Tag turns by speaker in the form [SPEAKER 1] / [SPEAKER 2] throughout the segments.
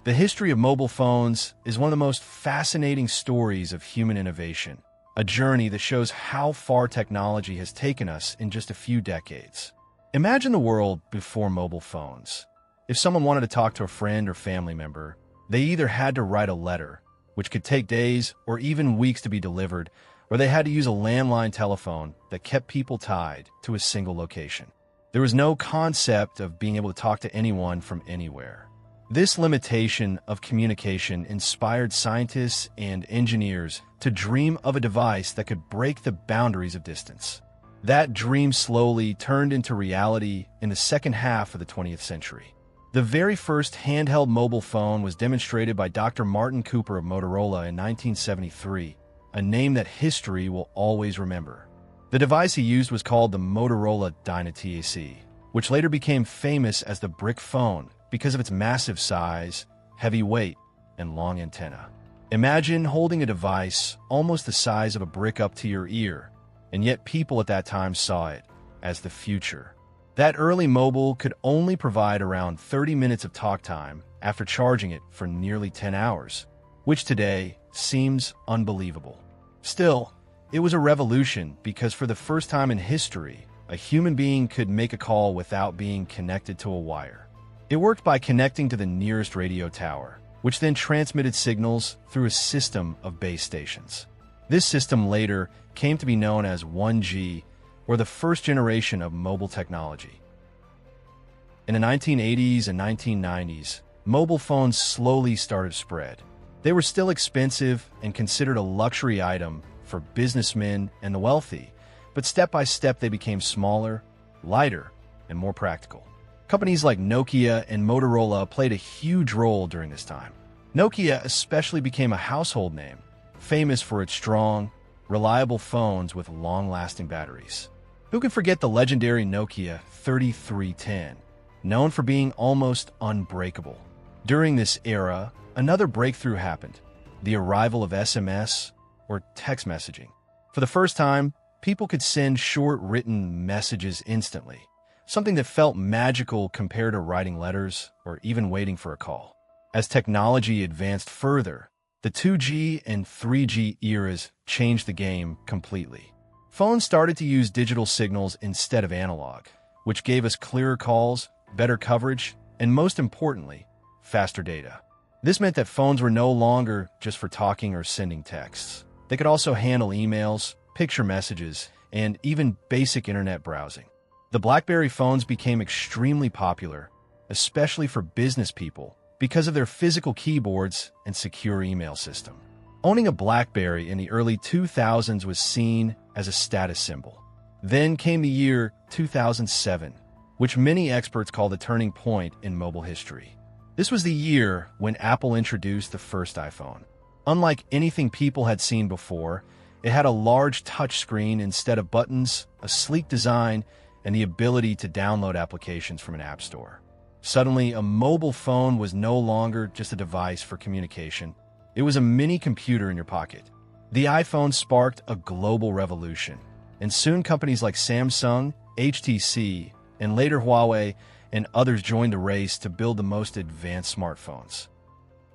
[SPEAKER 1] The history of mobile phones is one of the most fascinating stories of human innovation, a journey that shows how far technology has taken us in just a few decades. Imagine the world before mobile phones. If someone wanted to talk to a friend or family member, they either had to write a letter, which could take days or even weeks to be delivered, or they had to use a landline telephone that kept people tied to a single location. There was no concept of being able to talk to anyone from anywhere. This limitation of communication inspired scientists and engineers to dream of a device that could break the boundaries of distance. That dream slowly turned into reality in the second half of the 20th century. The very first handheld mobile phone was demonstrated by Dr. Martin Cooper of Motorola in 1973, a name that history will always remember. The device he used was called the Motorola DynaTAC, which later became famous as the brick phone because of its massive size, heavy weight, and long antenna. Imagine holding a device almost the size of a brick up to your ear, and yet people at that time saw it as the future. That early mobile could only provide around 30 minutes of talk time after charging it for nearly 10 hours, which today seems unbelievable. Still, it was a revolution because for the first time in history, a human being could make a call without being connected to a wire. It worked by connecting to the nearest radio tower, which then transmitted signals through a system of base stations. This system later came to be known as 1G, or the first generation of mobile technology. In the 1980s and 1990s, mobile phones slowly started to spread. They were still expensive and considered a luxury item for businessmen and the wealthy, but step by step they became smaller, lighter, and more practical. Companies like Nokia and Motorola played a huge role during this time. Nokia especially became a household name, famous for its strong, reliable phones with long-lasting batteries. Who can forget the legendary Nokia 3310, known for being almost unbreakable? During this era, another breakthrough happened, the arrival of SMS, or text messaging. For the first time, people could send short written messages instantly, something that felt magical compared to writing letters or even waiting for a call. As technology advanced further, the 2G and 3G eras changed the game completely. Phones started to use digital signals instead of analog, which gave us clearer calls, better coverage, and most importantly, faster data. This meant that phones were no longer just for talking or sending texts. They could also handle emails, picture messages, and even basic internet browsing. The BlackBerry phones became extremely popular, especially for business people, because of their physical keyboards and secure email system. Owning a BlackBerry in the early 2000s was seen as a status symbol. Then came the year 2007, which many experts call the turning point in mobile history. This was the year when Apple introduced the first iPhone. Unlike anything people had seen before, it had a large touchscreen instead of buttons, a sleek design, and the ability to download applications from an app store. Suddenly, a mobile phone was no longer just a device for communication. It was a mini computer in your pocket. The iPhone sparked a global revolution, and soon companies like Samsung, HTC, and later Huawei and others joined the race to build the most advanced smartphones.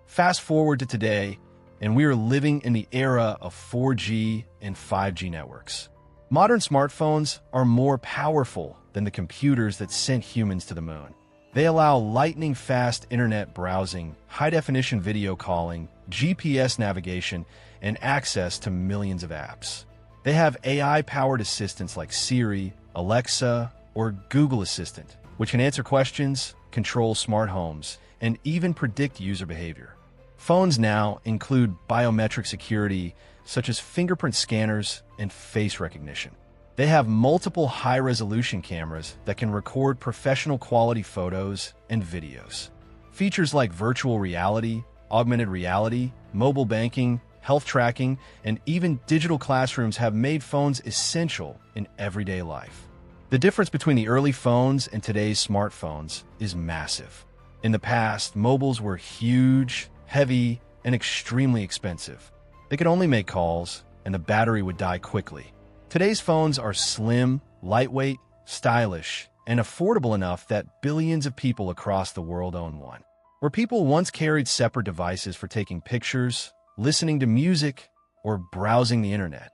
[SPEAKER 1] Fast forward to today, and we are living in the era of 4G and 5G networks. Modern smartphones are more powerful than the computers that sent humans to the moon. They allow lightning-fast internet browsing, high-definition video calling, GPS navigation, and access to millions of apps. They have AI-powered assistants like Siri, Alexa, or Google Assistant, which can answer questions, control smart homes, and even predict user behavior. Phones now include biometric security, such as fingerprint scanners and face recognition. They have multiple high-resolution cameras that can record professional quality photos and videos. Features like virtual reality, augmented reality, mobile banking, health tracking, and even digital classrooms have made phones essential in everyday life. The difference between the early phones and today's smartphones is massive. In the past, mobiles were huge, heavy, and extremely expensive. They could only make calls, and the battery would die quickly. Today's phones are slim, lightweight, stylish, and affordable enough that billions of people across the world own one. Where people once carried separate devices for taking pictures, listening to music, or browsing the internet,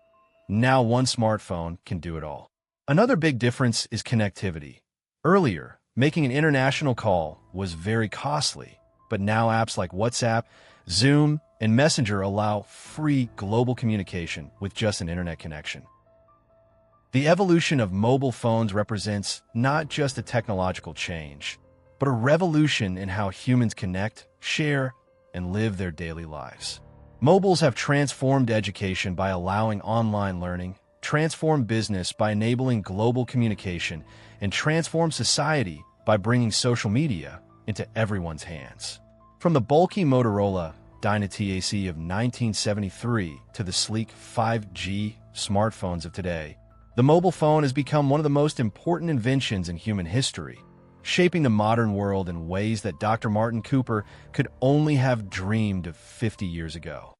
[SPEAKER 1] now one smartphone can do it all. Another big difference is connectivity. Earlier, making an international call was very costly, but now apps like WhatsApp, Zoom, and Messenger allow free global communication with just an internet connection. The evolution of mobile phones represents not just a technological change, but a revolution in how humans connect, share, and live their daily lives. Mobiles have transformed education by allowing online learning, transformed business by enabling global communication, and transformed society by bringing social media into everyone's hands. From the bulky Motorola DynaTAC of 1973 to the sleek 5G smartphones of today, the mobile phone has become one of the most important inventions in human history, shaping the modern world in ways that Dr. Martin Cooper could only have dreamed of 50 years ago.